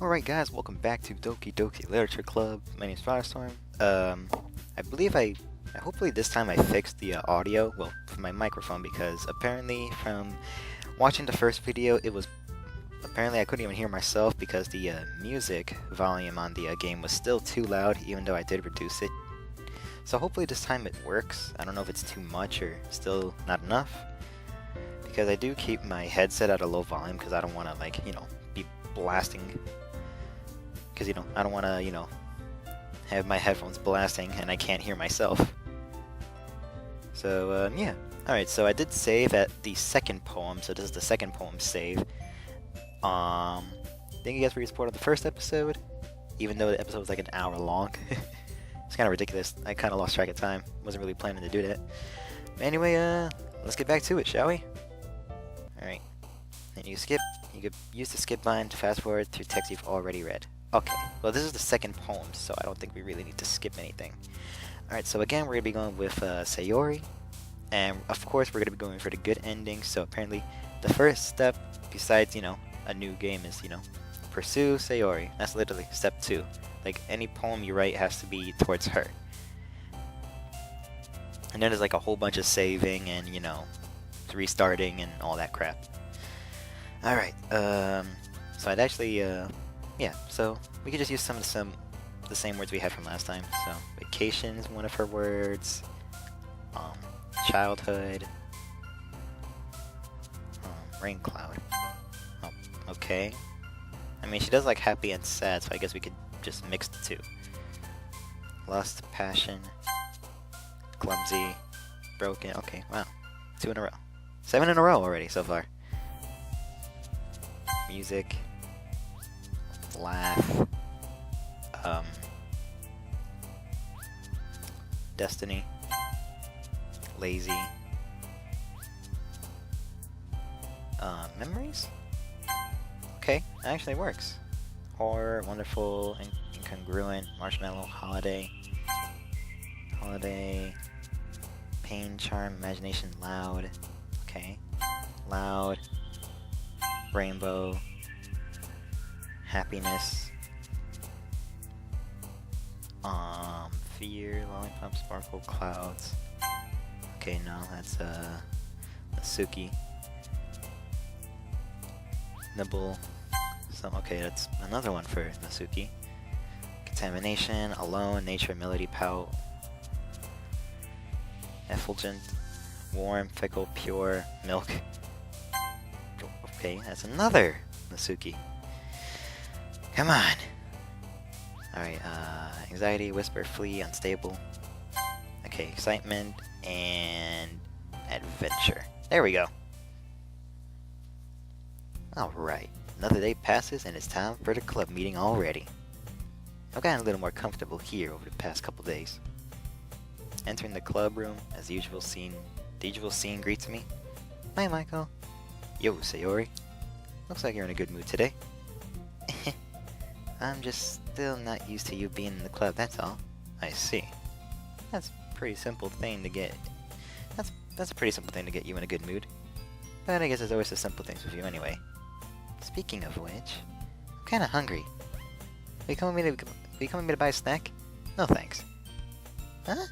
Alright guys, welcome back to Doki Doki Literature Club. My name's Firestorm. I believe hopefully this time I fixed the audio, well, for my microphone, because apparently from watching the first video, apparently I couldn't even hear myself because the music volume on the game was still too loud, even though I did reduce it. So hopefully this time it works. I don't know if it's too much or still not enough, because I do keep my headset at a low volume because I don't want to, be blasting. Because, I don't want to, have my headphones blasting and I can't hear myself. So, yeah. Alright, so I did save at the second poem, so this is the second poem save. Thank you guys for your support on the first episode, even though the episode was like an hour long. It's kind of ridiculous. I kind of lost track of time. Wasn't really planning to do that. But anyway, let's get back to it, shall we? Alright. Then you could use the skip button to fast forward through text you've already read. Okay, well this is the second poem, so I don't think we really need to skip anything. Alright, so again, we're going to be going with Sayori. And of course, we're going to be going for the good ending. So apparently, the first step, besides, a new game is, pursue Sayori. That's literally step 2. Like, any poem you write has to be towards her. And then there's like a whole bunch of saving and, restarting and all that crap. Alright, so I'd actually, yeah, so we could just use some of the same words we had from last time. So, vacation is one of her words. Childhood. Rain cloud. Oh, okay. I mean, she does like happy and sad, so I guess we could just mix the two. Lust, passion, clumsy, broken. Okay, wow. 2 in a row. 7 in a row already so far. Music. Laugh. Destiny. Lazy. Memories? Okay, that actually works. Horror, wonderful, incongruent, marshmallow, holiday. Holiday. Pain, charm, imagination, loud. Okay. Loud. Rainbow. Happiness. Fear, lollipop, sparkle, clouds. Okay, no, that's Nasuki. Nibble. Okay, that's another one for Nasuki. Contamination, alone, nature, melody, pout. Effulgent, warm, fickle, pure, milk. Okay, that's another Nasuki. Come on! Alright, anxiety, whisper, flee, unstable. Okay, excitement, and adventure. There we go. Alright, another day passes and it's time for the club meeting already. I've gotten a little more comfortable here over the past couple days. Entering the club room, as the usual scene greets me. Hi, Michael. Yo, Sayori. Looks like you're in a good mood today. I'm just still not used to you being in the club, that's all. I see. That's a pretty simple thing to get. That's a pretty simple thing to get you in a good mood. But I guess it's always the simple things with you anyway. Speaking of which, I'm kinda hungry. Are you coming with me to buy a snack? No thanks. Huh?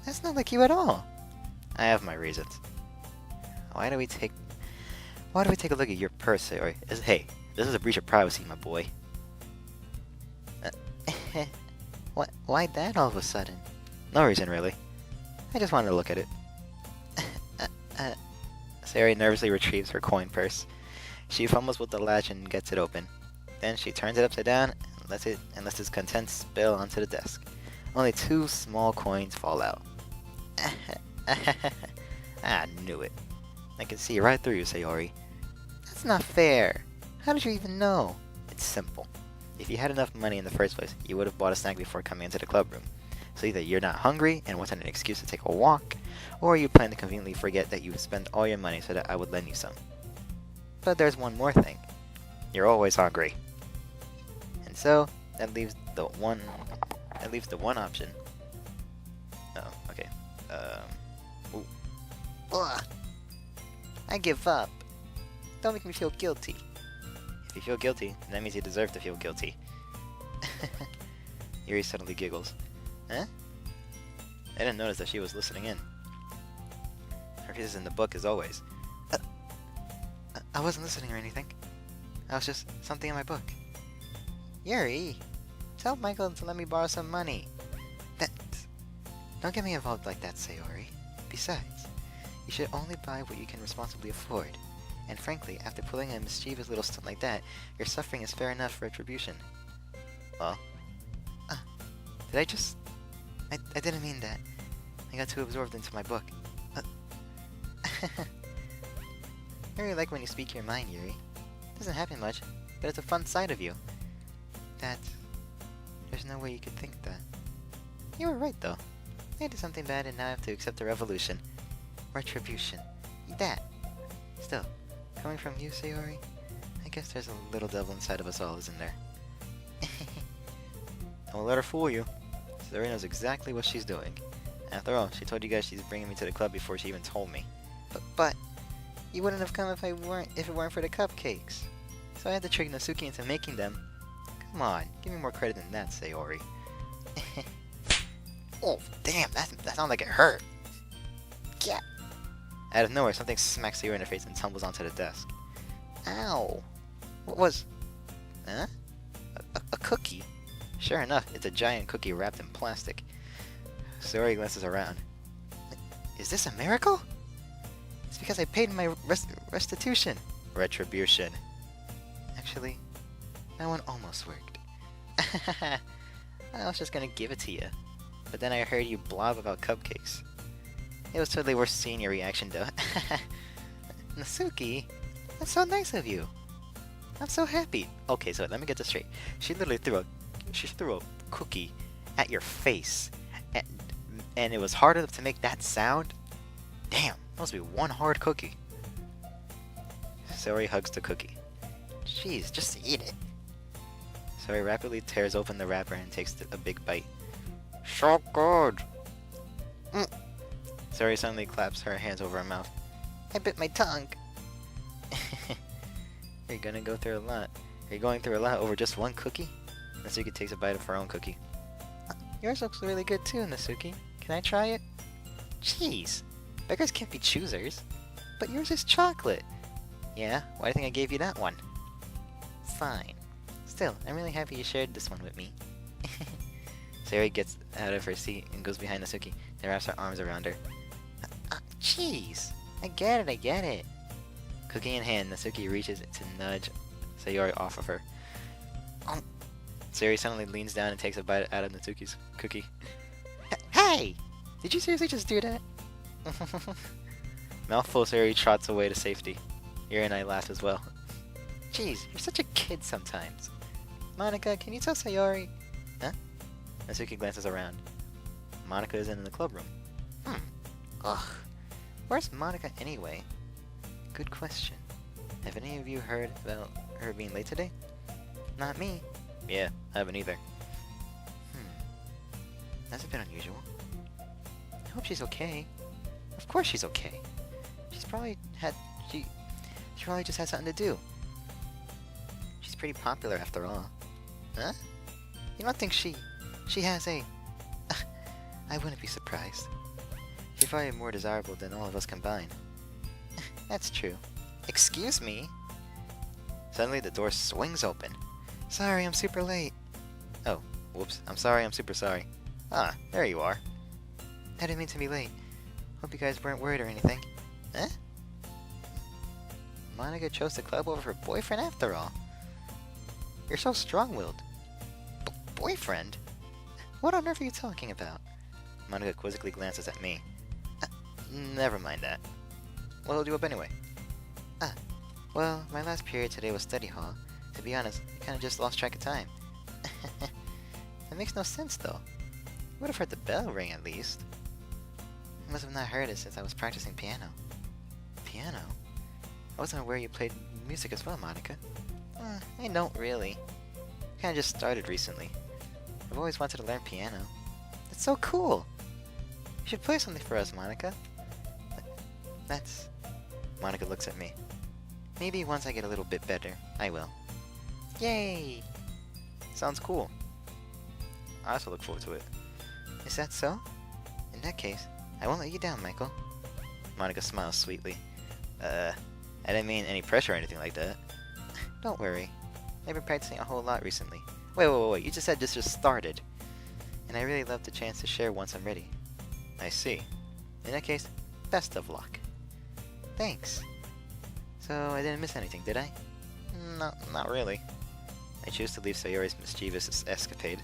That's not like you at all. I have my reasons. Why do we take a look at your purse, or hey, this is a breach of privacy, my boy. Why that all of a sudden? No reason, really. I just wanted to look at it. Sayori nervously retrieves her coin purse. She fumbles with the latch and gets it open. Then she turns it upside down and lets its contents spill onto the desk. Only 2 small coins fall out. I knew it. I can see right through you, Sayori. That's not fair. How did you even know? It's simple. If you had enough money in the first place, you would have bought a snack before coming into the club room. So either you're not hungry and wanted an excuse to take a walk, or you plan to conveniently forget that you spent all your money so that I would lend you some. But there's one more thing. You're always hungry. And so, that leaves the one option. Oh, okay. Ooh. Ugh. I give up. Don't make me feel guilty. you feel guilty, that means you deserve to feel guilty. Yuri suddenly giggles. Huh? I didn't notice that she was listening in. Her face is in the book as always. I wasn't listening or anything. I was just something in my book. Yuri, tell Michael to let me borrow some money. Don't get me involved like that, Sayori. Besides, you should only buy what you can responsibly afford. And frankly, after pulling a mischievous little stunt like that, your suffering is fair enough for retribution. Well? Did I just... I didn't mean that. I got too absorbed into my book. I really like when you speak your mind, Yuri. It doesn't happen much, but it's a fun side of you. There's no way you could think that. You were right, though. I did something bad and now I have to accept the revolution. Retribution. That. Still, coming from you, Sayori, I guess there's a little devil inside of us all, isn't there? Don't let her fool you. Sayori knows exactly what she's doing. After all, she told you guys she's bringing me to the club before she even told me. But you wouldn't have come if it weren't for the cupcakes. So I had to trick Natsuki into making them. Come on, give me more credit than that, Sayori. Oh, damn, that sounded like it hurt. Yeah. Out of nowhere, something smacks Sayori in the face and tumbles onto the desk. Ow. What was... Huh? A cookie? Sure enough, it's a giant cookie wrapped in plastic. Sayori glances around. Is this a miracle? It's because I paid my restitution. Retribution. Actually, that one almost worked. I was just gonna give it to you. But then I heard you blob about cupcakes. It was totally worth seeing your reaction, though. Natsuki, that's so nice of you. I'm so happy. Okay, so let me get this straight. She literally threw a cookie at your face, and it was hard enough to make that sound. Damn, must be one hard cookie. Sayori hugs the cookie. Jeez, just eat it. Sayori rapidly tears open the wrapper and takes a big bite. So good. Sayori suddenly claps her hands over her mouth. I bit my tongue. You're going through a lot over just one cookie? Natsuki takes a bite of her own cookie. Yours looks really good too, Natsuki. Can I try it? Jeez, beggars can't be choosers. But yours is chocolate. Yeah, why do you think I gave you that one? Fine. Still, I'm really happy you shared this one with me. Sayori gets out of her seat and goes behind Natsuki and wraps her arms around her. Jeez, I get it. Cookie in hand, Natsuki reaches to nudge Sayori off of her. Sayori suddenly leans down and takes a bite out of Natsuki's cookie. Hey! Did you seriously just do that? Mouthful, Sayori trots away to safety. Yuri and I laugh as well. Jeez, you're such a kid sometimes. Monika, can you tell Sayori? Huh? Natsuki glances around. Monika isn't in the club room. Ugh. Where's Monika anyway? Good question. Have any of you heard about her being late today? Not me. Yeah, I haven't either. That's a bit unusual. I hope she's okay. Of course she's okay. She probably just had something to do. She's pretty popular after all. Huh? You don't think she has a... I wouldn't be surprised. She's probably more desirable than all of us combined. That's true. Excuse me? Suddenly the door swings open. Sorry, I'm super late. Oh, whoops. I'm sorry, I'm super sorry. Ah, there you are. I didn't mean to be late. Hope you guys weren't worried or anything. Huh? Monika chose the club over her boyfriend after all. You're so strong-willed. Boyfriend? What on earth are you talking about? Monika quizzically glances at me. Never mind that. What'll you up anyway? Well, my last period today was study hall. To be honest, I kinda just lost track of time. That makes no sense, though. You would have heard the bell ring, at least. I must have not heard it since I was practicing piano. Piano? I wasn't aware you played music as well, Monika. I don't really. I kinda just started recently. I've always wanted to learn piano. That's so cool! You should play something for us, Monika. Monika looks at me. Maybe once I get a little bit better, I will. Yay! Sounds cool. I also look forward to it. Is that so? In that case, I won't let you down, Michael. Monica smiles sweetly. I didn't mean any pressure or anything like that. Don't worry. I've been practicing a whole lot recently. Wait, you just said this just started. And I really love the chance to share once I'm ready. I see. In that case, best of luck. Thanks. So, I didn't miss anything, did I? No, not really. I choose to leave Sayori's mischievous escapade.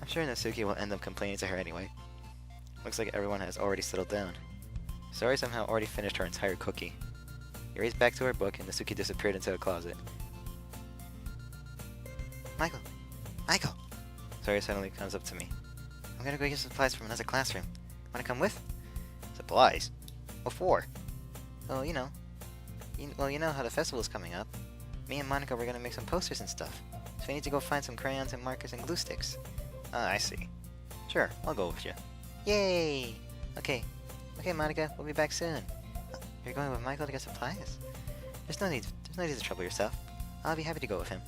I'm sure Natsuki will end up complaining to her anyway. Looks like everyone has already settled down. Sayori somehow already finished her entire cookie. Yuri's back to her book and Natsuki disappeared into a closet. Michael! Michael! Sayori suddenly comes up to me. I'm gonna go get supplies from another classroom. Wanna come with? Supplies? What for? Well, you know. You know how the festival is coming up. Me and Monica were gonna make some posters and stuff. So we need to go find some crayons and markers and glue sticks. Ah, I see. Sure, I'll go with you. Yay! Okay, Monica, we'll be back soon. You're going with Michael to get supplies? There's no need to trouble yourself. I'll be happy to go with him.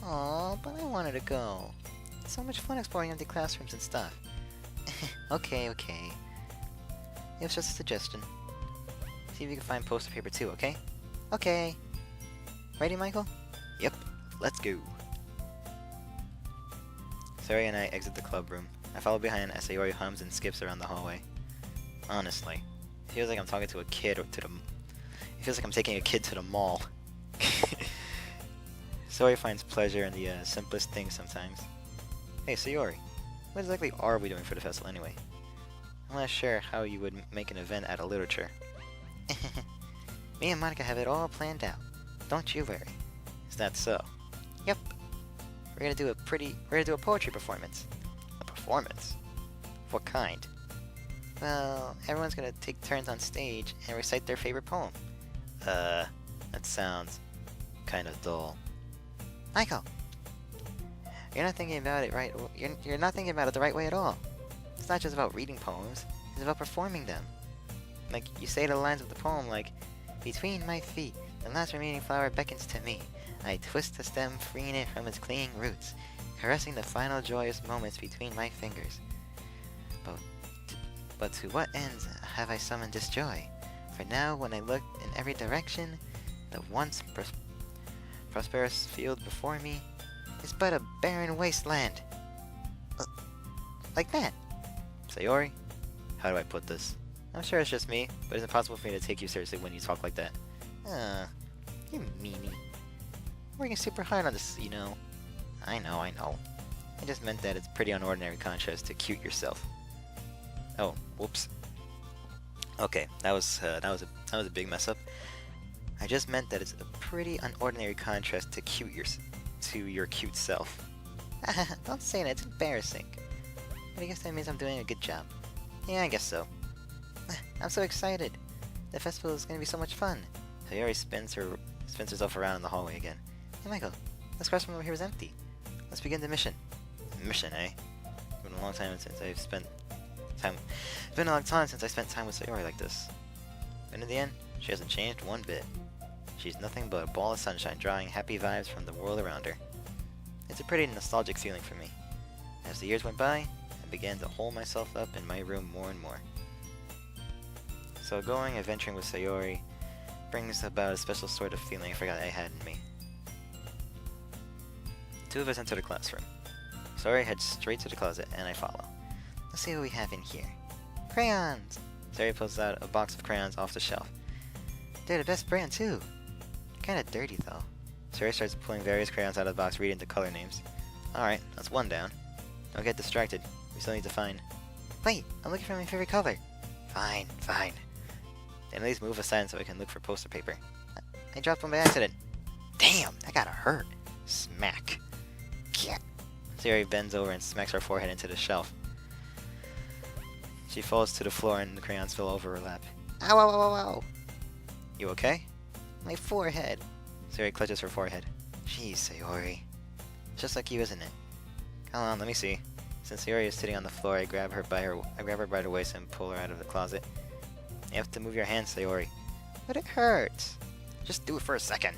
Aw, but I wanted to go. It's so much fun exploring empty classrooms and stuff. Okay. It was just a suggestion. See if you can find poster paper too, okay? Okay. Ready, Michael? Yep, let's go. Sayori and I exit the club room. I follow behind as Sayori hums and skips around the hallway. Honestly, it feels like I'm talking to a kid It feels like I'm taking a kid to the mall. Sayori finds pleasure in the simplest things sometimes. Hey, Sayori, what exactly are we doing for the festival anyway? I'm not sure how you would make an event out of literature. Me and Monica have it all planned out. Don't you worry. Is that so? Yep. We're gonna do a poetry performance. A performance? What kind? Well, everyone's gonna take turns on stage and recite their favorite poem. That sounds kind of dull. Michael! You're not thinking about it right. You're not thinking about it the right way at all. It's not just about reading poems. It's about performing them. Like, you say the lines of the poem like, between my feet, the last remaining flower beckons to me. I twist the stem, freeing it from its clinging roots, caressing the final joyous moments between my fingers. But to what ends have I summoned this joy? For now, when I look in every direction, the once prosperous field before me is but a barren wasteland. Like that. Sayori, how do I put this? I'm sure it's just me, but it's impossible for me to take you seriously when you talk like that. You meanie. I'm working super hard on this, you know. I know. I just meant that it's pretty unordinary contrast to cute yourself. Oh, whoops. Okay, that was a big mess up. I just meant that it's a pretty unordinary contrast to your cute self. Don't say that, it's embarrassing. But I guess that means I'm doing a good job. Yeah, I guess so. I'm so excited. The festival is going to be so much fun. Sayori spins herself around in the hallway again. Hey Michael, this classroom over here is empty. Let's begin the mission. Mission, eh? It's been a long time since I spent time with Sayori like this. But in the end, she hasn't changed one bit. She's nothing but a ball of sunshine drawing happy vibes from the world around her. It's a pretty nostalgic feeling for me. As the years went by, I began to hole myself up in my room more and more. So adventuring with Sayori brings about a special sort of feeling I forgot I had in me. Two of us enter the classroom. Sayori heads straight to the closet, and I follow. Let's see what we have in here. Crayons! Sayori pulls out a box of crayons off the shelf. They're the best brand, too. Kinda dirty, though. Sayori starts pulling various crayons out of the box, reading the color names. Alright, that's one down. Don't get distracted. We still need to find... Wait! I'm looking for my favorite color! Fine. Then at least move aside so I can look for poster paper. I dropped one by accident. Damn! That gotta hurt. Smack. Yeah. Sayori bends over and smacks her forehead into the shelf. She falls to the floor and the crayons spill over her lap. Ow! You okay? My forehead. Sayori clutches her forehead. Jeez, Sayori. It's just like you, isn't it? Come on, let me see. Since Sayori is sitting on the floor, I grab her by the waist and pull her out of the closet. You have to move your hands, Sayori. But it hurts. Just do it for a second.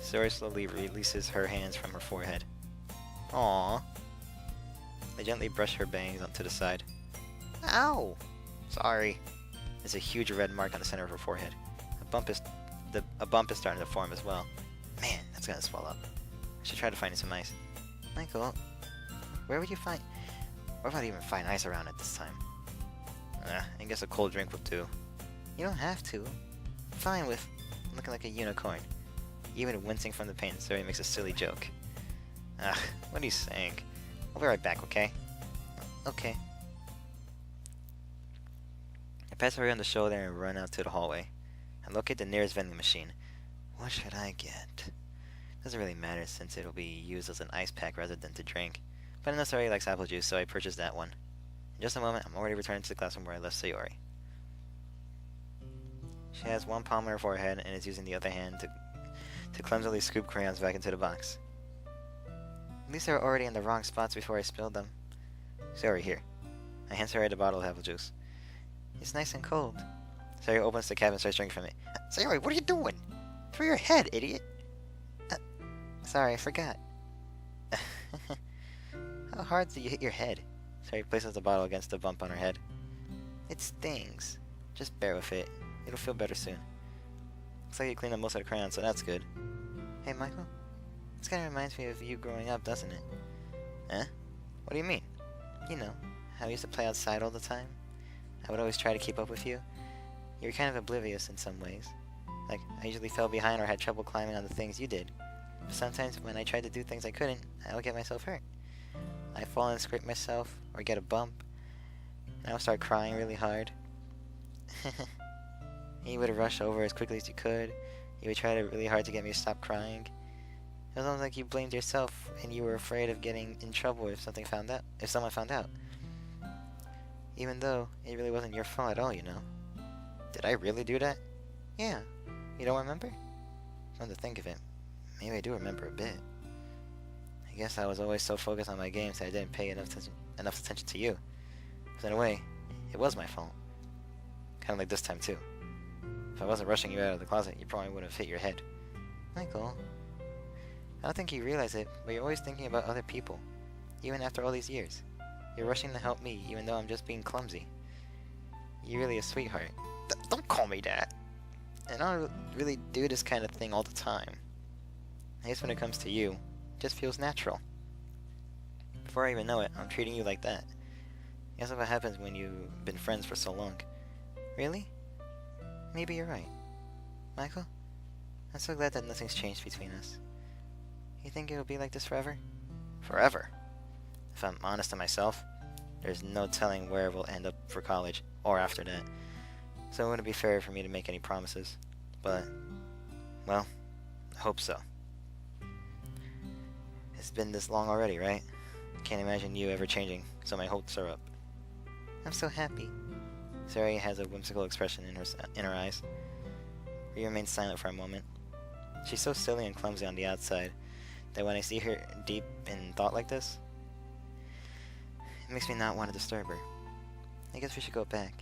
Sayori slowly releases her hands from her forehead. Aww. They gently brush her bangs onto the side. Ow! Sorry. There's a huge red mark on the center of her forehead. A bump is starting to form as well. Man, that's gonna swell up. I should try to find some ice. Michael, where would you find... Where would I even find ice around at this time? I guess a cold drink will do. You don't have to. Fine with looking like a unicorn. Even wincing from the pain, Sayori makes a silly joke. What are you saying? I'll be right back, okay? Okay. I pass her on the shoulder and run out to the hallway. I locate the nearest vending machine. What should I get? Doesn't really matter since it'll be used as an ice pack rather than to drink. But I know Sayori likes apple juice, so I purchased that one. In just a moment, I'm already returning to the classroom where I left Sayori. She has one palm on her forehead and is using the other hand to clumsily scoop crayons back into the box. At least they were already in the wrong spots before I spilled them. Sayori, here. I hand Sayori the bottle of apple juice. It's nice and cold. Sayori opens the cap and starts drinking from it. Sayori, what are you doing? For your head, idiot! Sorry, I forgot. How hard did you hit your head? Sayori places the bottle against the bump on her head. It stings. Just bear with it. It'll feel better soon. Looks like you cleaned up most of the crayons, so that's good. Hey, Michael? This kind of reminds me of you growing up, doesn't it? Huh? What do you mean? You know, how we used to play outside all the time. I would always try to keep up with you. You were kind of oblivious in some ways. Like, I usually fell behind or had trouble climbing on the things you did. But sometimes when I tried to do things I couldn't, I would get myself hurt. I'd fall and scrape myself, or get a bump, and I would start crying really hard. And you would rush over as quickly as you could. You would try really hard to get me to stop crying. It was almost like you blamed yourself, and you were afraid of getting in trouble if someone found out. Even though it really wasn't your fault at all, you know. Did I really do that? Yeah. You don't remember? Come to think of it, maybe I do remember a bit. I guess I was always so focused on my games that I didn't pay enough attention to you. So in a way, it was my fault. Kind of like this time too. If I wasn't rushing you out of the closet, you probably would have hit your head. Michael, I don't think you realize it, but you're always thinking about other people, even after all these years. You're rushing to help me, even though I'm just being clumsy. You're really a sweetheart. Don't call me that! And I don't really do this kind of thing all the time. I guess when it comes to you, it just feels natural. Before I even know it, I'm treating you like that. I guess that's what happens when you've been friends for so long. Really? Maybe you're right. Michael? I'm so glad that nothing's changed between us. You think it'll be like this forever? Forever? If I'm honest to myself, there's no telling where we'll end up for college, or after that. So it wouldn't be fair for me to make any promises. But, well, I hope so. It's been this long already, right? Can't imagine you ever changing, so my hopes are up. I'm so happy. Sayori has a whimsical expression in her eyes. We remain silent for a moment. She's so silly and clumsy on the outside that when I see her deep in thought like this, it makes me not want to disturb her. I guess we should go back.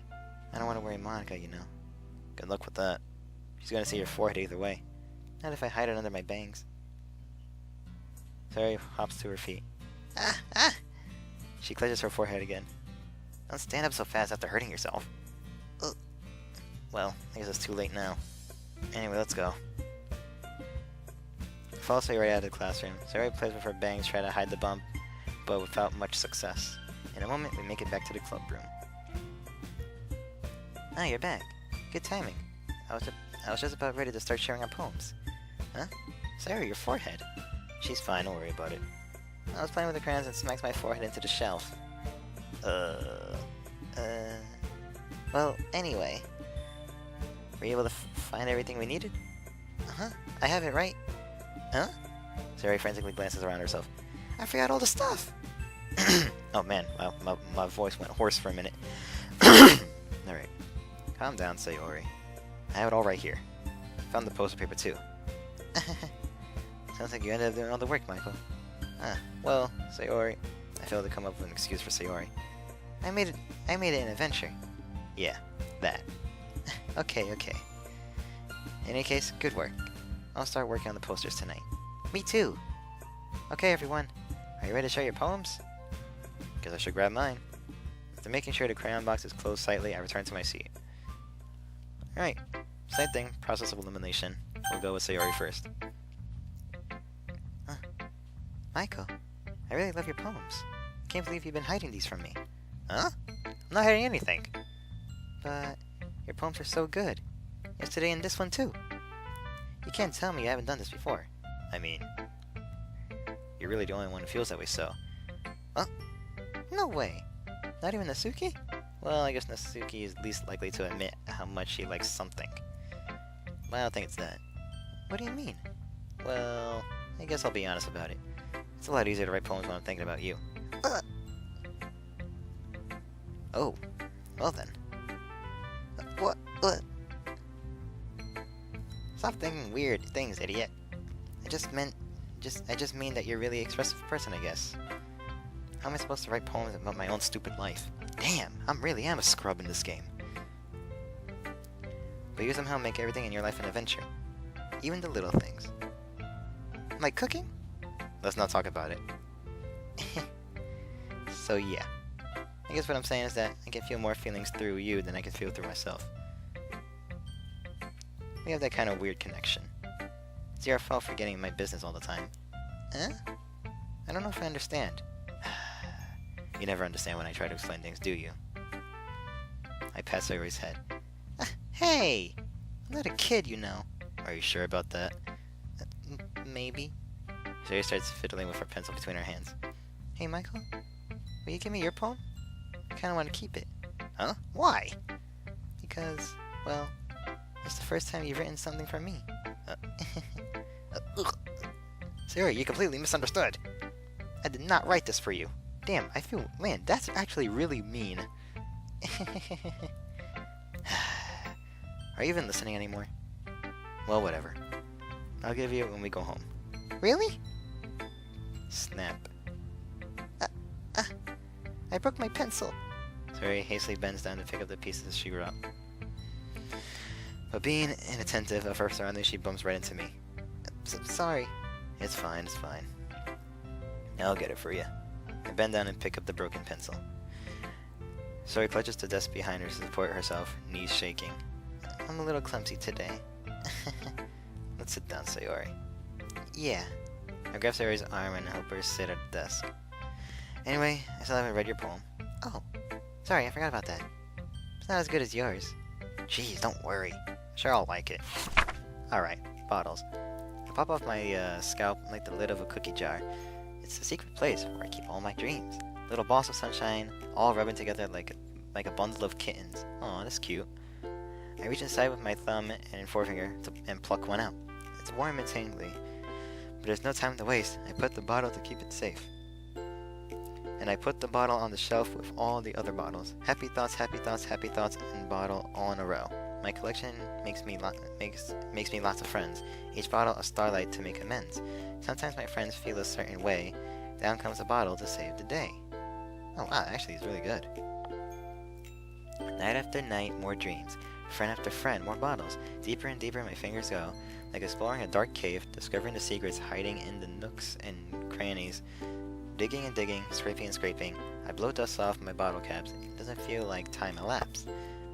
I don't want to worry Monica, you know. Good luck with that. She's gonna see your forehead either way. Not if I hide it under my bangs. Sayori hops to her feet. Ah! She clutches her forehead again. Don't stand up so fast after hurting yourself. Ugh. Well, I guess it's too late now. Anyway, let's go. I follow Sayori out of the classroom. Sayori plays with her bangs, trying to hide the bump, but without much success. In a moment, we make it back to the club room. Ah, you're back. Good timing. I was just about ready to start sharing our poems. Huh? Sayori, your forehead. She's fine, don't worry about it. I was playing with the crayons and smacked my forehead into the shelf. Well, anyway. Were you able to find everything we needed? Uh-huh. I have it right. Huh? Sayori frantically glances around herself. I forgot all the stuff! Oh man, my voice went hoarse for a minute. Alright. Calm down, Sayori. I have it all right here. Found the poster paper too. Sounds like you ended up doing all the work, Michael. Well, Sayori. I failed to come up with an excuse for Sayori. I made it an adventure. Yeah, that. Okay. In any case, good work. I'll start working on the posters tonight. Me too! Okay, everyone. Are you ready to show your poems? Guess I should grab mine. After making sure the crayon box is closed slightly, I return to my seat. Alright, same thing, process of elimination. We'll go with Sayori first. Michael, I really love your poems. I can't believe you've been hiding these from me. Huh? I'm not hiding anything. But your poems are so good. Yesterday and this one too. You can't tell me you haven't done this before. I mean, you're really the only one who feels that way, so... Huh? No way. Not even Natsuki? Well, I guess Natsuki is least likely to admit how much she likes something. But I don't think it's that. What do you mean? Well, I guess I'll be honest about it. It's a lot easier to write poems when I'm thinking about you. Oh, well then. What? Stop thinking weird things, idiot. I just mean that you're a really expressive person, I guess. How am I supposed to write poems about my own stupid life? Damn, I really am a scrub in this game. But you somehow make everything in your life an adventure. Even the little things. Like cooking? Let's not talk about it. So yeah. I guess what I'm saying is that I can feel more feelings through you than I can feel through myself. We have that kind of weird connection. It's your fault for getting in my business all the time. Huh? I don't know if I understand. You never understand when I try to explain things, do you? I pat Sayori's head. Hey! I'm not a kid, you know. Are you sure about that? Maybe. Sayori starts fiddling with her pencil between her hands. Hey, Michael? Will you give me your poem? I kinda want to keep it. Huh? Why? Because, well, it's the first time you've written something for me. Sayori, you completely misunderstood. I did not write this for you. Damn, I feel... Man, that's actually really mean. Are you even listening anymore? Well, whatever. I'll give you it when we go home. Really? Snap. I broke my pencil. Sayori hastily bends down to pick up the pieces she wrote. But being inattentive of her surroundings, she bumps right into me. Sorry. It's fine, it's fine. I'll get it for you. I bend down and pick up the broken pencil. Sayori clutches the desk behind her to support herself, knees shaking. I'm a little clumsy today. Let's sit down, Sayori. Yeah. I grab Sayori's arm and help her sit at the desk. Anyway, I still haven't read your poem. Oh, sorry, I forgot about that. It's not as good as yours. Jeez, don't worry. I'm sure I'll like it. Alright, bottles. I pop off my scalp like the lid of a cookie jar. It's the secret place where I keep all my dreams. Little balls of sunshine, all rubbing together like a bundle of kittens. Aw, that's cute. I reach inside with my thumb and forefinger and pluck one out. It's warm and tingly. But there's no time to waste. I put the bottle to keep it safe. And I put the bottle on the shelf with all the other bottles. Happy thoughts, and bottle all in a row. My collection makes me lots of friends. Each bottle a starlight to make amends. Sometimes my friends feel a certain way. Down comes a bottle to save the day. Oh wow, actually it's really good. Night after night, more dreams. Friend after friend, more bottles. Deeper and deeper my fingers go, like exploring a dark cave, discovering the secrets hiding in the nooks and crannies. Digging and digging, scraping and scraping. I blow dust off my bottle caps. It doesn't feel like time elapsed.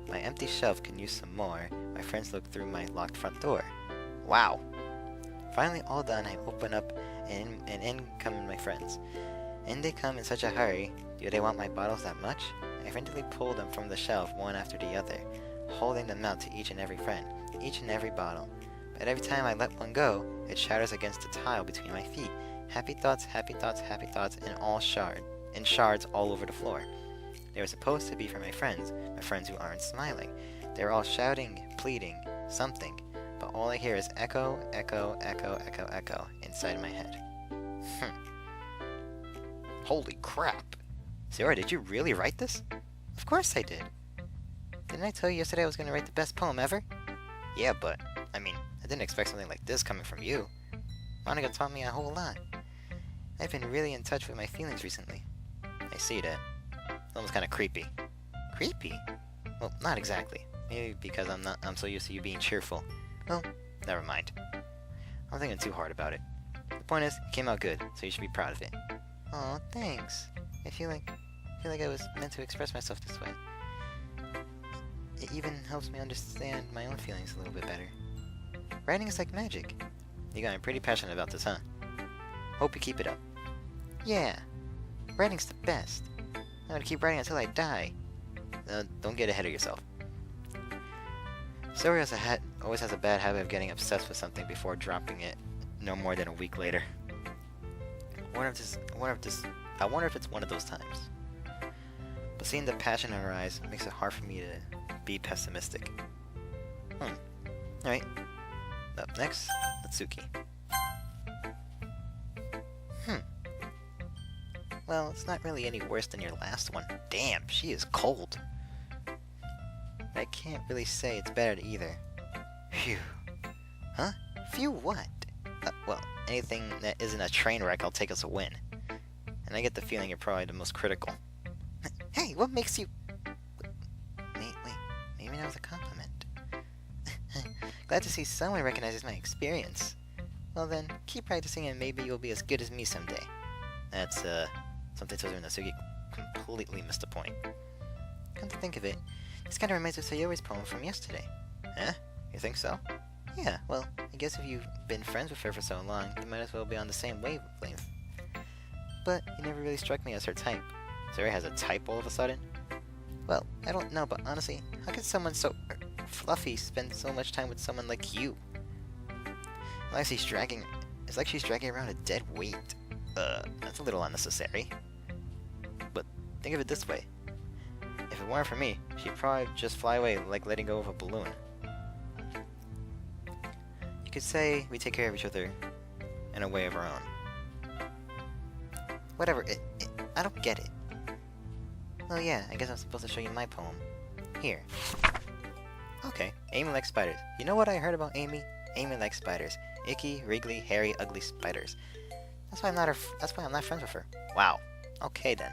My empty shelf can use some more. My friends look through my locked front door. Wow! Finally all done, I open up and in come my friends. In they come in such a hurry. Do they want my bottles that much? I frantically pull them from the shelf one after the other, holding them out to each and every friend, each and every bottle. But every time I let one go, it shatters against the tile between my feet. Happy thoughts, and shards all over the floor. They were supposed to be for my friends who aren't smiling. They were all shouting, pleading, something, but all I hear is echo, echo, echo, echo, echo inside my head. Holy crap! Sayori, did you really write this? Of course I did. Didn't I tell you yesterday I was going to write the best poem ever? Yeah, but, I mean, I didn't expect something like this coming from you. Monica taught me a whole lot. I've been really in touch with my feelings recently. I see that. It's almost kind of creepy. Creepy? Well, not exactly. Maybe because I'm so used to you being cheerful. Well, never mind. I'm thinking too hard about it. The point is, it came out good, so you should be proud of it. Aw, thanks. I feel like I was meant to express myself this way. It even helps me understand my own feelings a little bit better. Writing is like magic. You got me pretty passionate about this, huh? Hope you keep it up. Yeah, writing's the best. I'm gonna keep writing until I die. Don't get ahead of yourself. Sori always has a bad habit of getting obsessed with something before dropping it no more than a week later. I wonder if it's one of those times. But seeing the passion in her eyes makes it hard for me to be pessimistic. Alright. Up next, Natsuki. Well, it's not really any worse than your last one. Damn, she is cold. I can't really say it's better either. Phew. Huh? Phew what? Well, anything that isn't a train wreck I'll take as a win. And I get the feeling you're probably the most critical. Hey, what makes you... Wait, maybe that was a compliment. Glad to see someone recognizes my experience. Well then, keep practicing and maybe you'll be as good as me someday. That's, something tells me Natsuki completely missed the point. Come to think of it, this kinda reminds me of Sayori's poem from yesterday. Huh? You think so? Yeah, well, I guess if you've been friends with her for so long, you might as well be on the same wavelength. But you never really struck me as her type. Sayori has a type all of a sudden? Well, I don't know, but honestly, how could someone so fluffy spend so much time with someone like you? It's like she's dragging around a dead weight. That's a little unnecessary. But think of it this way. If it weren't for me, she'd probably just fly away like letting go of a balloon. You could say we take care of each other in a way of our own. Whatever, I don't get it. Well, yeah, I guess I'm supposed to show you my poem. Here. Okay, Amy likes spiders. You know what I heard about Amy? Amy likes spiders. Icky, wriggly, hairy, ugly spiders. That's why I'm not friends with her. Wow. Okay then.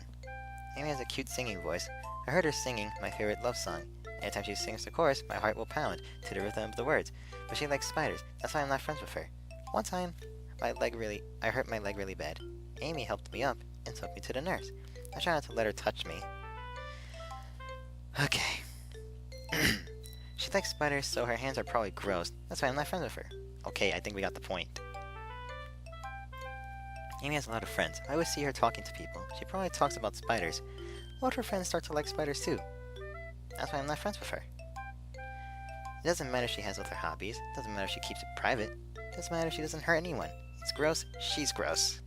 Amy has a cute singing voice. I heard her singing my favorite love song. Anytime she sings the chorus, my heart will pound to the rhythm of the words. But she likes spiders. That's why I'm not friends with her. One time, I hurt my leg really bad. Amy helped me up and took me to the nurse. I try not to let her touch me. Okay. She likes spiders, so her hands are probably gross. That's why I'm not friends with her. Okay, I think we got the point. Amy has a lot of friends. I always see her talking to people. She probably talks about spiders. What if her friends start to like spiders too? That's why I'm not friends with her. It doesn't matter if she has other hobbies. It doesn't matter if she keeps it private. It doesn't matter if she doesn't hurt anyone. It's gross. She's gross.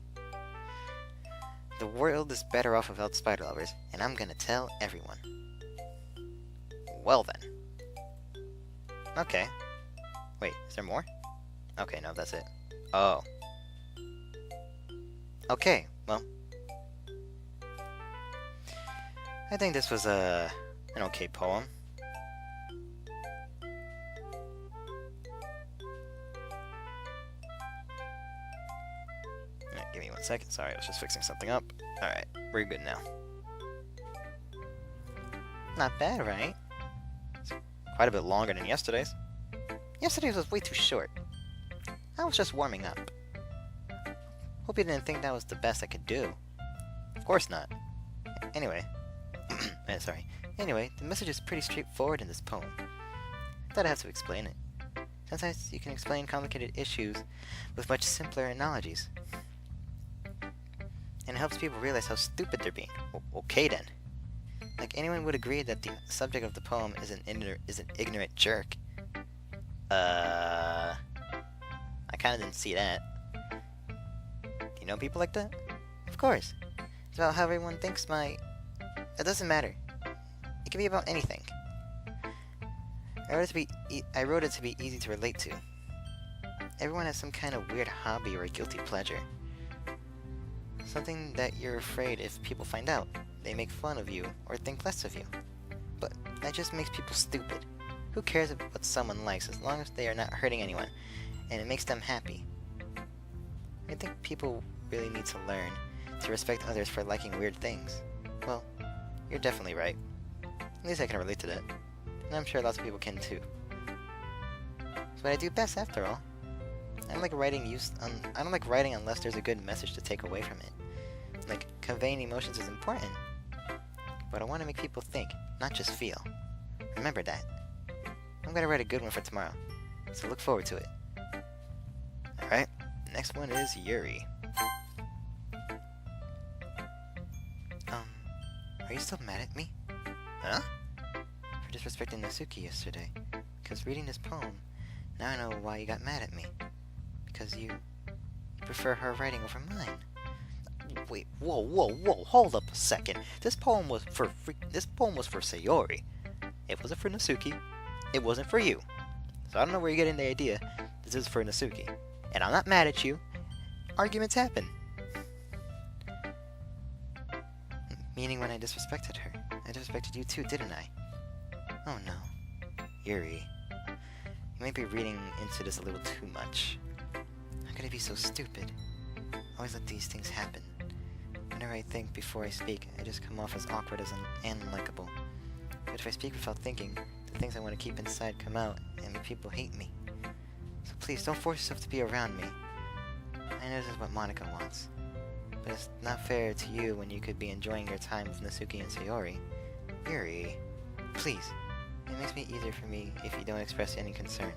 The world is better off without spider lovers, and I'm gonna tell everyone. Well then. Okay. Wait, is there more? Okay, no, that's it. Oh. Okay, well. I think this was an okay poem. Alright, give me 1 second. Sorry, I was just fixing something up. Alright, we're good now. Not bad, right? It's quite a bit longer than yesterday's. Yesterday's was way too short. I was just warming up. Hope you didn't think that was the best I could do. Of course not. Anyway. Sorry. Anyway, the message is pretty straightforward in this poem. I thought I'd have to explain it. Sometimes you can explain complicated issues with much simpler analogies. And it helps people realize how stupid they're being. Okay then. Like anyone would agree that the subject of the poem is an ignorant jerk. I kinda didn't see that. Do you know people like that? Of course. It's about how everyone thinks It doesn't matter. It can be about anything. I wrote it to be easy to relate to. Everyone has some kind of weird hobby or a guilty pleasure. Something that you're afraid if people find out, they make fun of you or think less of you. But that just makes people stupid. Who cares what someone likes as long as they are not hurting anyone and it makes them happy? I think people really need to learn to respect others for liking weird things. Well, you're definitely right. At least I can relate to that. And I'm sure lots of people can too. It's what I do best after all. I don't like writing unless there's a good message to take away from it. Like, conveying emotions is important, but I want to make people think, not just feel. Remember that. I'm gonna write a good one for tomorrow, so look forward to it. Alright, next one is Yuri. Are you still mad at me? Huh? For disrespecting Natsuki yesterday. Because reading this poem, now I know why you got mad at me. Because you prefer her writing over mine. Wait, whoa, hold up a second. This poem was for Sayori. It wasn't for Natsuki. It wasn't for you. So I don't know where you're getting the idea. This is for Natsuki. And I'm not mad at you. Arguments happen. Meaning when I disrespected her. I disrespected you too, didn't I? Oh no. Yuri. You might be reading into this a little too much. How could I be so stupid? I always let these things happen. Whenever I think before I speak, I just come off as awkward and unlikable. But if I speak without thinking, the things I want to keep inside come out, and make people hate me. So please, don't force yourself to be around me. I know this is what Monica wants. But it's not fair to you when you could be enjoying your time with Natsuki and Sayori. Yuri, please. It makes me easier for me if you don't express any concern.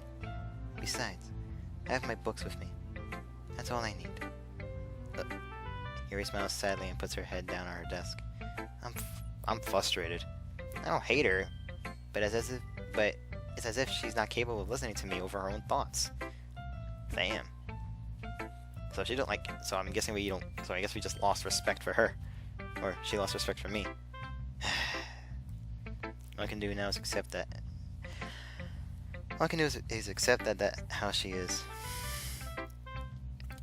Besides, I have my books with me. That's all I need. Yuri smiles sadly and puts her head down on her desk. I'm frustrated. I don't hate her, but it's as if she's not capable of listening to me over her own thoughts. Damn. So if you don't like, so I'm guessing so I guess we just lost respect for her. Or she lost respect for me. All I can do now is accept that. All I can do is accept that how she is.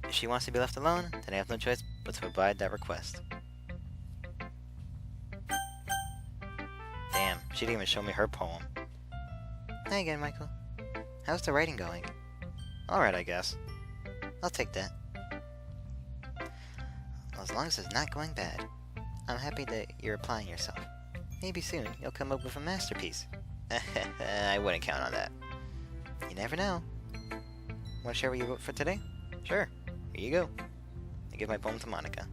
If she wants to be left alone, then I have no choice but to abide that request. Damn, she didn't even show me her poem. Hi again, Michael. How's the writing going? Alright, I guess. I'll take that. As long as it's not going bad. I'm happy that you're applying yourself. Maybe soon you'll come up with a masterpiece. I wouldn't count on that. You never know. Want to share what you wrote for today? Sure. Here you go. I give my poem to Monica.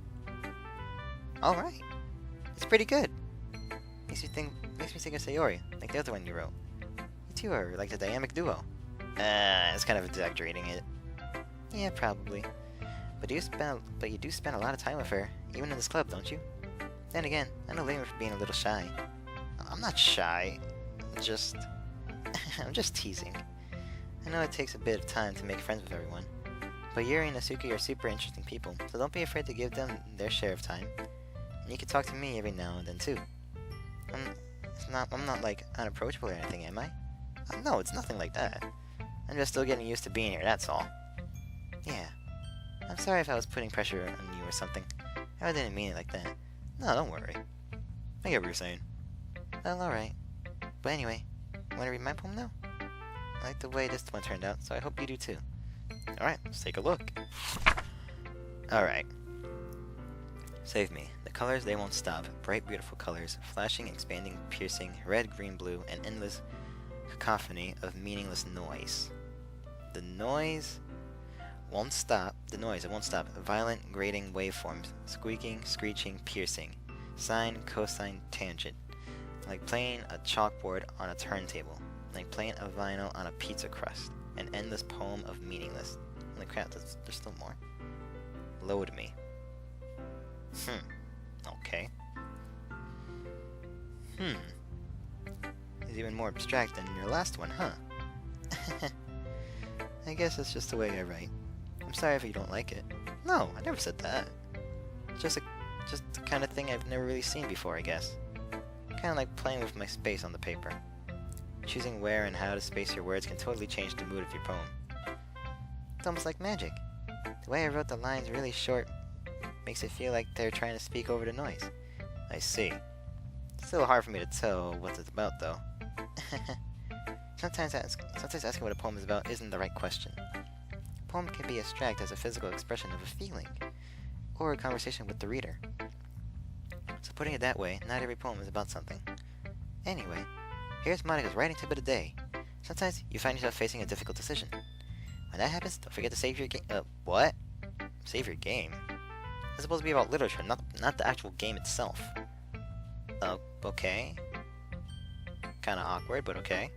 Alright. It's pretty good. Makes me think of Sayori, like the other one you wrote. You two are like the dynamic duo. It's kind of exaggerating it. Yeah, probably. But you do spend a lot of time with her, even in this club, don't you? Then again, I don't blame her for being a little shy. I'm not shy. I'm just teasing. I know it takes a bit of time to make friends with everyone, but Yuri and Natsuki are super interesting people, so don't be afraid to give them their share of time. And you can talk to me every now and then too. I'm not like unapproachable or anything, am I? No, it's nothing like that. I'm just still getting used to being here, that's all. Yeah. I'm sorry if I was putting pressure on you or something. I didn't mean it like that. No, don't worry. I get what you're saying. Well, alright. But anyway, wanna read my poem now? I like the way this one turned out, so I hope you do too. Alright, let's take a look. Alright. Save me. The colors, they won't stop. Bright, beautiful colors. Flashing, expanding, piercing. Red, green, blue. An endless cacophony of meaningless noise. The noise won't stop. The noise, it won't stop. Violent, grating waveforms. Squeaking, screeching, piercing. Sine, cosine, tangent. Like playing a chalkboard on a turntable. Like playing a vinyl on a pizza crust. An endless poem of meaningless. Holy crap, there's still more. Load me. Okay. It's even more abstract than your last one, huh? I guess that's just the way I write. I'm sorry if you don't like it. No, I never said that. It's just the kind of thing I've never really seen before, I guess. Kind of like playing with my space on the paper. Choosing where and how to space your words can totally change the mood of your poem. It's almost like magic. The way I wrote the lines really short makes it feel like they're trying to speak over the noise. I see. It's still hard for me to tell what it's about, though. Sometimes asking what a poem is about isn't the right question. A poem can be abstract as a physical expression of a feeling, or a conversation with the reader. So putting it that way, not every poem is about something. Anyway, here's Monica's writing tip of the day. Sometimes you find yourself facing a difficult decision. When that happens, don't forget to save your game. What? Save your game? It's supposed to be about literature, not the actual game itself. Okay. Kinda awkward, but okay.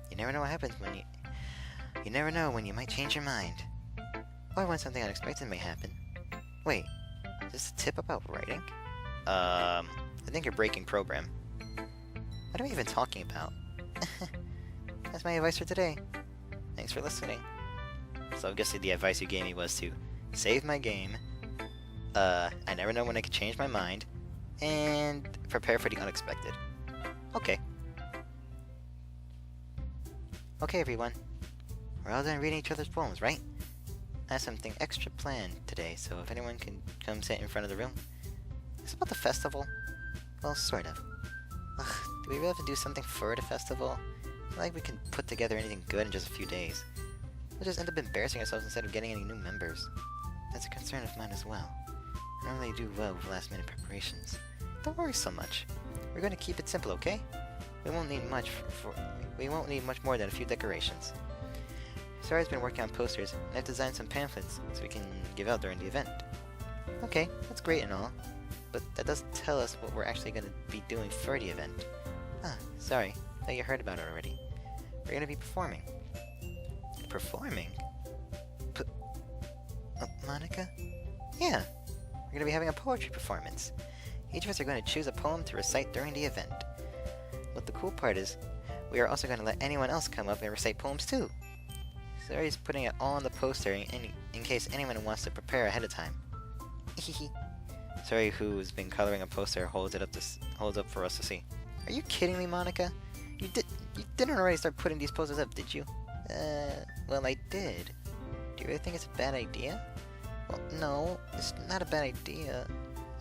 You never know what happens when you never know when you might change your mind. Or when something unexpected may happen. Wait, is this a tip about writing? I think you're breaking program. What are we even talking about? That's my advice for today. Thanks for listening. So I'm guessing the advice you gave me was to save my game, I never know when I could change my mind, and prepare for the unexpected. Okay. Okay, everyone. We're all done reading each other's poems, right? I have something extra planned today, so if anyone can come sit in front of the room. It's about the festival. Well, sort of. Ugh, do we really have to do something for the festival? It's not like we can put together anything good in just a few days. We'll just end up embarrassing ourselves instead of getting any new members. That's a concern of mine as well. I don't really do well with last-minute preparations. Don't worry so much. We're going to keep it simple, okay? We won't need much more than a few decorations. Sarah's been working on posters, and I've designed some pamphlets so we can give out during the event. Okay, that's great and all, but that doesn't tell us what we're actually going to be doing for the event. Ah, sorry. I thought you heard about it already. We're going to be performing. Performing? Monica? Yeah. We're going to be having a poetry performance. Each of us are going to choose a poem to recite during the event. But the cool part is, we are also going to let anyone else come up and recite poems too. Sorry's putting it all on the poster in case anyone wants to prepare ahead of time. Sorry, who's been coloring a poster, holds up for us to see. Are you kidding me, Monica? You didn't already start putting these posters up, did you? Well, I did. Do you really think it's a bad idea? Well, no, it's not a bad idea.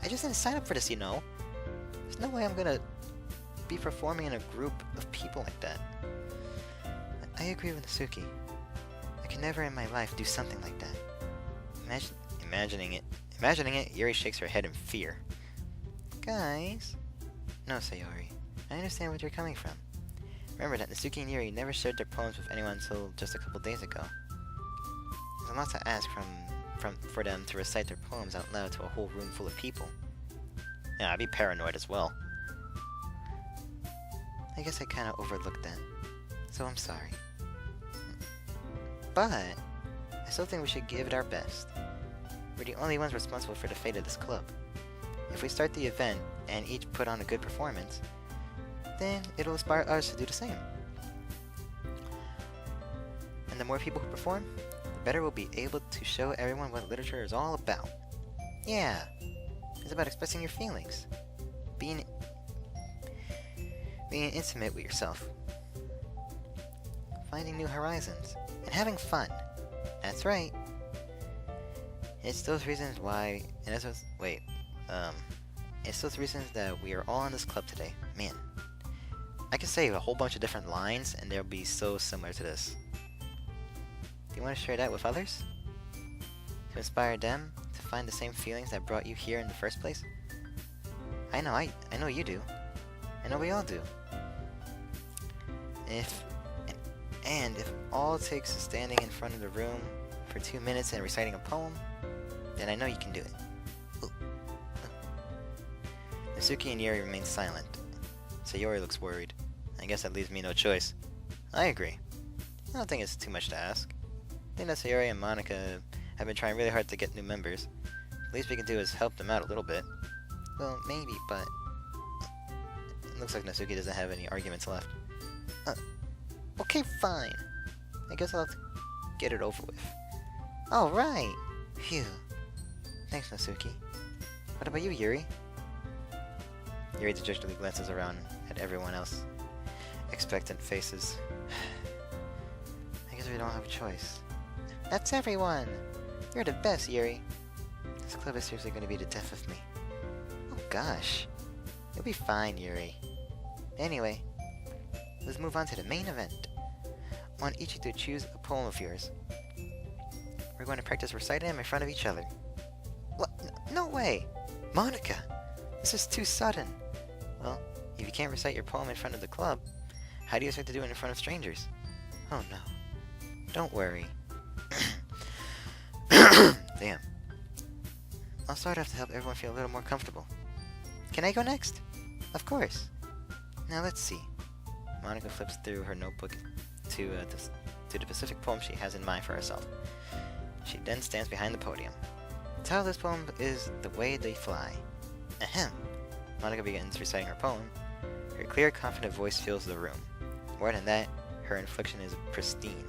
I just didn't sign up for this, you know. There's no way I'm gonna be performing in a group of people like that. I agree with Natsuki. I could never in my life do something like that. Imagining it, Yuri shakes her head in fear. Guys? No, Sayori. I understand where you're coming from. Remember that Natsuki and Yuri never shared their poems with anyone until just a couple days ago. There's a lot to ask for them to recite their poems out loud to a whole room full of people. Yeah, I'd be paranoid as well. I guess I kinda overlooked that, so I'm sorry. But I still think we should give it our best. We're the only ones responsible for the fate of this club. If we start the event and each put on a good performance, then it'll inspire others to do the same. And the more people who perform, the better we'll be able to show everyone what literature is all about. Yeah, it's about expressing your feelings, being intimate with yourself, finding new horizons, and having fun. That's right. It's those reasons why, it's those reasons that we are all in this club today. Man, I could say a whole bunch of different lines and they'll be so similar to this. Do you want to share that with others? To inspire them to find the same feelings that brought you here in the first place? I know you do. I know we all do. If all it takes is standing in front of the room for 2 minutes and reciting a poem, then I know you can do it. Natsuki and Yuri remain silent. Sayori looks worried. I guess that leaves me no choice. I agree. I don't think it's too much to ask. I think that Sayori and Monica have been trying really hard to get new members. The least we can do is help them out a little bit. Well, maybe, but... It looks like Natsuki doesn't have any arguments left. Okay, fine. I guess I'll have to get it over with. Alright! Phew. Thanks, Natsuki. What about you, Yuri? Yuri dejectedly glances around at everyone else. Expectant faces. I guess we don't have a choice. That's everyone! You're the best, Yuri. This club is seriously going to be the death of me. Oh gosh. You'll be fine, Yuri. Anyway, let's move on to the main event. I want each of you to choose a poem of yours. We're going to practice reciting them in front of each other. What? No way! Monica! This is too sudden. Well, if you can't recite your poem in front of the club, how do you expect to do it in front of strangers? Oh no. Don't worry. Damn. I'll start off to help everyone feel a little more comfortable. Can I go next? Of course. Now let's see. Monica flips through her notebook to the specific poem she has in mind for herself. She then stands behind the podium. The title of this poem is The Way They Fly. Ahem. Monica begins reciting her poem. Her clear, confident voice fills the room. More than that, her inflection is pristine.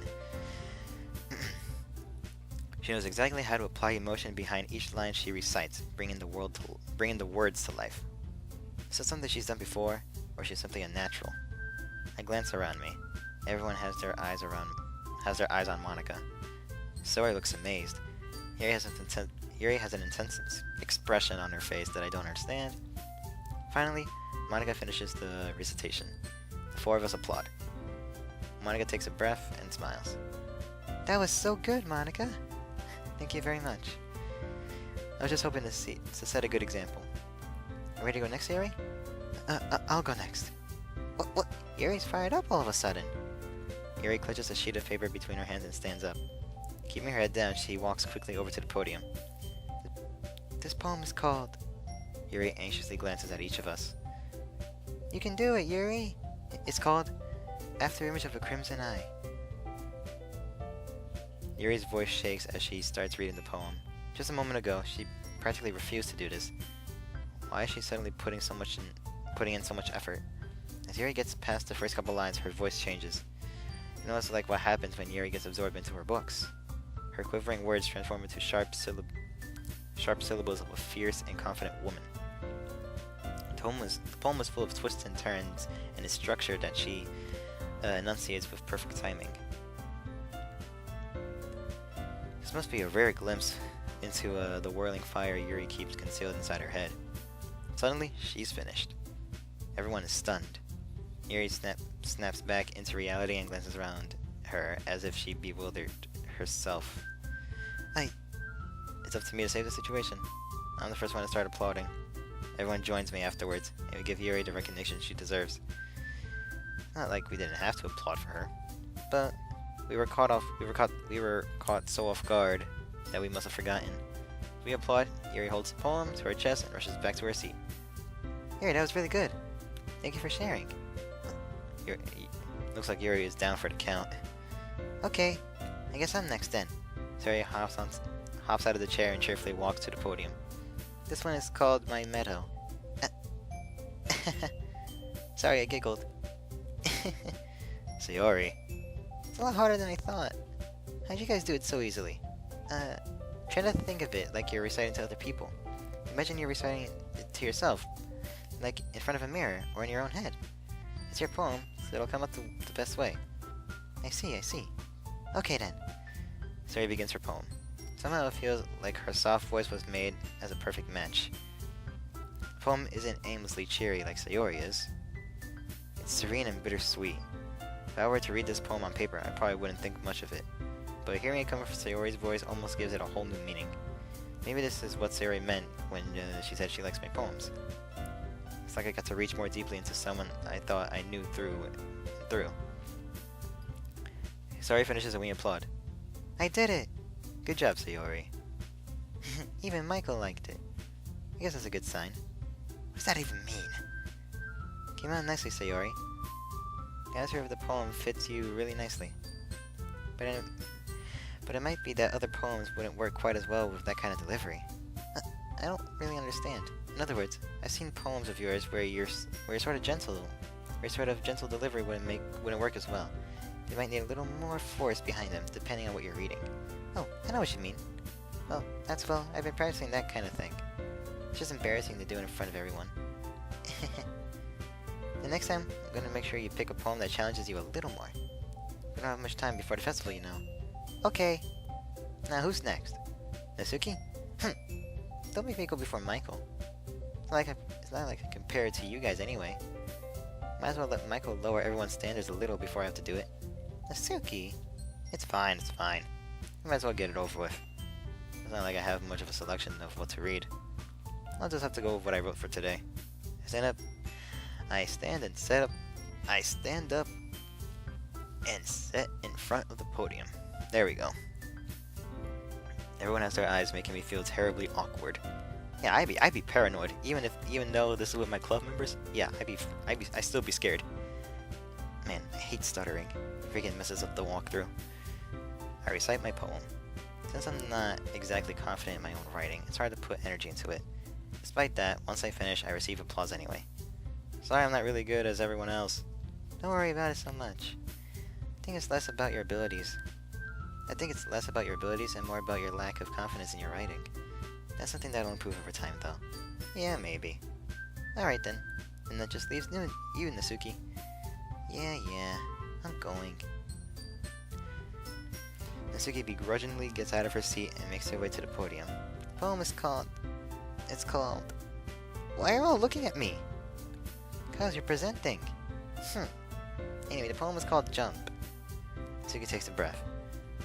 She knows exactly how to apply emotion behind each line she recites, bringing the words to life. Is that something she's done before, or is she simply a natural? I glance around me. Everyone has their eyes on Monica. Sayori looks amazed. Yuri has an intense expression on her face that I don't understand. Finally, Monica finishes the recitation. The four of us applaud. Monica takes a breath and smiles. That was so good, Monica. Thank you very much. I was just hoping to set a good example. Ready to go next, Yuri? I'll go next. What? Yuri's fired up all of a sudden. Yuri clutches a sheet of paper between her hands and stands up. Keeping her head down, she walks quickly over to the podium. This poem is called... Yuri anxiously glances at each of us. You can do it, Yuri! It's called After Image of a Crimson Eye. Yuri's voice shakes as she starts reading the poem. Just a moment ago, she practically refused to do this. Why is she suddenly putting in so much effort? As Yuri gets past the first couple lines, her voice changes. You know, it's like what happens when Yuri gets absorbed into her books. Her quivering words transform into sharp syllables of a fierce and confident woman. The poem was full of twists and turns, and is structured that she enunciates with perfect timing. This must be a rare glimpse into the whirling fire Yuri keeps concealed inside her head. Suddenly, she's finished. Everyone is stunned. Yuri snaps back into reality and glances around her as if she bewildered herself. It's up to me to save the situation. I'm the first one to start applauding. Everyone joins me afterwards, and we give Yuri the recognition she deserves. Not like we didn't have to applaud for her, but we were caught so off guard that we must have forgotten. We applaud. Yuri holds the poem to her chest and rushes back to her seat. Yuri, that was really good. Thank you for sharing. Looks like Yuri is down for the count. Okay, I guess I'm next then. Sayori hops out of the chair and cheerfully walks to the podium. This one is called My Meadow. Sorry, I giggled. Sayori. It's a lot harder than I thought. How'd you guys do it so easily? Try to think of it like you're reciting to other people. Imagine you're reciting it to yourself, like in front of a mirror or in your own head. It's your poem, so it'll come out the best way. I see. Okay then. Sayori begins her poem. Somehow it feels like her soft voice was made as a perfect match. The poem isn't aimlessly cheery like Sayori is. It's serene and bittersweet. If I were to read this poem on paper, I probably wouldn't think much of it. But hearing it come from Sayori's voice almost gives it a whole new meaning. Maybe this is what Sayori meant when she said she likes my poems. It's like I got to reach more deeply into someone I thought I knew through and through. Sayori finishes and we applaud. I did it! Good job, Sayori. Even Michael liked it. I guess that's a good sign. What does that even mean? Came out nicely, Sayori. The answer of the poem fits you really nicely. But it might be that other poems wouldn't work quite as well with that kind of delivery. I don't really understand. In other words, I've seen poems of yours where you're sort of gentle, where sort of gentle delivery wouldn't work as well. You might need a little more force behind them, depending on what you're reading. Oh, I know what you mean. Well, I've been practicing that kind of thing. It's just embarrassing to do it in front of everyone. The next time, I'm gonna make sure you pick a poem that challenges you a little more. We don't have much time before the festival, you know. Okay. Now who's next? Natsuki? Don't make me go before Michael. It's not like I compare it to you guys anyway. Might as well let Michael lower everyone's standards a little before I have to do it. Natsuki? It's fine. I might as well get it over with. It's not like I have much of a selection of what to read. I'll just have to go with what I wrote for today. I stand up. I stand and set up. I stand up and set in front of the podium. There we go. Everyone has their eyes, making me feel terribly awkward. Yeah, I'd be paranoid, even though this is with my club members. Yeah, I'd still be scared. Man, I hate stuttering. Freaking messes up the walkthrough. I recite my poem. Since I'm not exactly confident in my own writing, it's hard to put energy into it. Despite that, once I finish, I receive applause anyway. Sorry I'm not really good as everyone else. Don't worry about it so much. I think it's less about your abilities. And more about your lack of confidence in your writing. That's something that'll improve over time, though. Yeah, maybe. Alright then. And that just leaves you, Natsuki. Yeah, I'm going. Natsuki begrudgingly gets out of her seat and makes her way to the podium. The poem is called... Why are you all looking at me? 'Cause you're presenting. Anyway, the poem is called Jump. Natsuki takes a breath.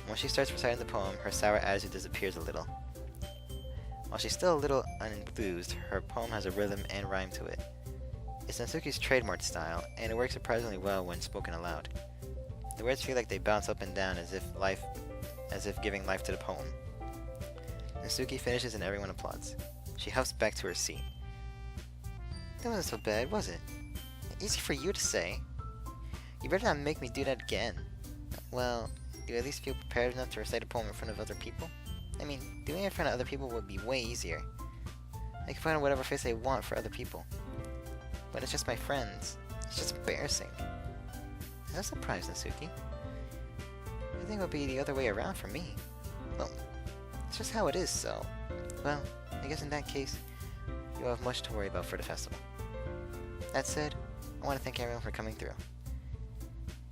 When she starts reciting the poem, her sour attitude disappears a little. While she's still a little unenthused, her poem has a rhythm and rhyme to it. It's Natsuki's trademark style, and it works surprisingly well when spoken aloud. The words feel like they bounce up and down as if giving life to the poem. Natsuki finishes and everyone applauds. She huffs back to her seat. That wasn't so bad, was it? Easy for you to say. You better not make me do that again. Well, do you at least feel prepared enough to recite a poem in front of other people? I mean, doing it in front of other people would be way easier. I can put on whatever face I want for other people. But it's just my friends. It's just embarrassing. I'm surprised, Natsuki. I think it would be the other way around for me. Well, it's just how it is, so... Well, I guess in that case, you won't have much to worry about for the festival. That said, I want to thank everyone for coming through.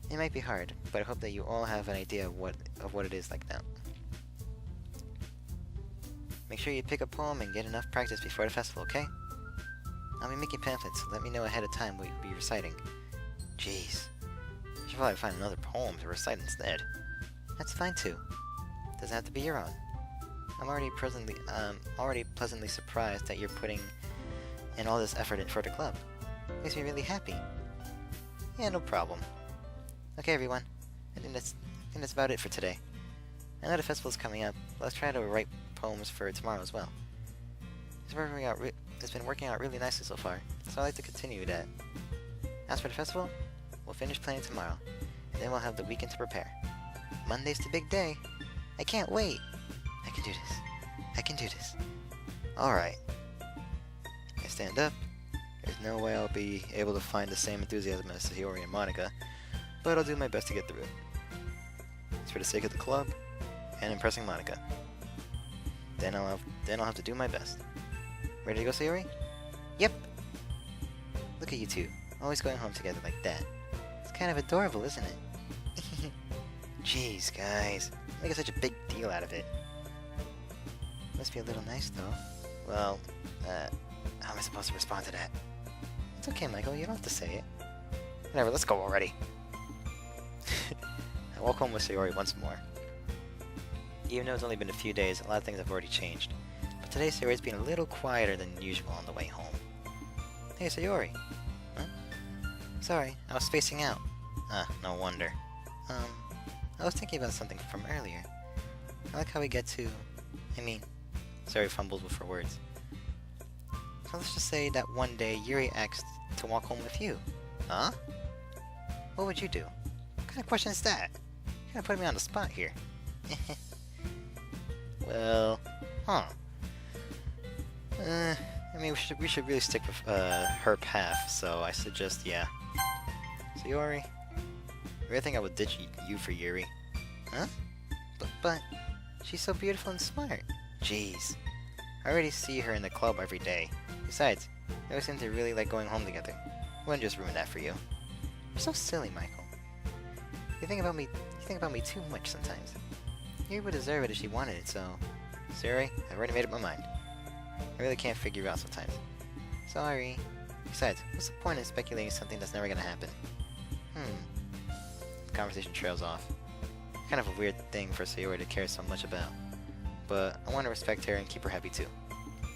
It might be hard, but I hope that you all have an idea of what it is like now. Make sure you pick a poem and get enough practice before the festival, okay? I'll be making pamphlets, so let me know ahead of time what you'll be reciting. Jeez. I should probably find another poem to recite instead. That's fine too. Doesn't have to be your own. I'm already pleasantly surprised that you're putting in all this effort for the club. Makes me really happy. Yeah, no problem. Okay, everyone. I think that's about it for today. I know the festival's coming up. Let's try to write poems for tomorrow as well. It's been working out really nicely so far, so I'd like to continue that. As for the festival, we'll finish planning tomorrow, and then we'll have the weekend to prepare. Monday's the big day. I can't wait. I can do this. I can do this. Alright. I stand up. There's no way I'll be able to find the same enthusiasm as Sayori and Monica, but I'll do my best to get through it. It's for the sake of the club and impressing Monica. Then I'll have to do my best. Ready to go, Sayori? Yep. Look at you two, always going home together like that. It's kind of adorable, isn't it? Jeez, guys, making such a big deal out of it. Must be a little nice, though. Well, how am I supposed to respond to that? It's okay, Michael, you don't have to say it. Whatever, let's go already. I walk home with Sayori once more. Even though it's only been a few days, a lot of things have already changed. But today, Sayori's been a little quieter than usual on the way home. Hey, Sayori. Huh? Sorry, I was spacing out. No wonder. I was thinking about something from earlier. I like how we get to... Sayori fumbles with her words. So let's just say that one day Yuri asked to walk home with you. Huh? What would you do? What kind of question is that? You're gonna put me on the spot here. Well, we should really stick with her path, so I suggest, yeah. Sayori, I really think I would ditch you for Yuri. Huh? But she's so beautiful and smart. Jeez. I already see her in the club every day. Besides, they always seem to really like going home together. I wouldn't just ruin that for you. You're so silly, Michael. You think about me too much sometimes. Yuri would deserve it if she wanted it, so... Sayori, I've already made up my mind. I really can't figure you out sometimes. Sorry. Besides, what's the point in speculating something that's never gonna happen? The conversation trails off. Kind of a weird thing for Sayori to care so much about. But I want to respect her and keep her happy too.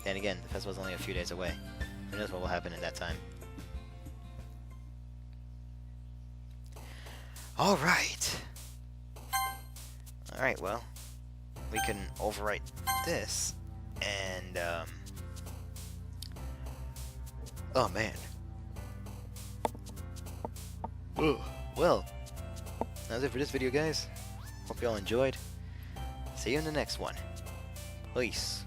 Then again, the festival's only a few days away. Who knows what will happen in that time. Alright. Alright, well. we can overwrite this, and oh man. Ugh. Well, that's it for this video, guys. Hope y'all enjoyed. See you in the next one. Peace.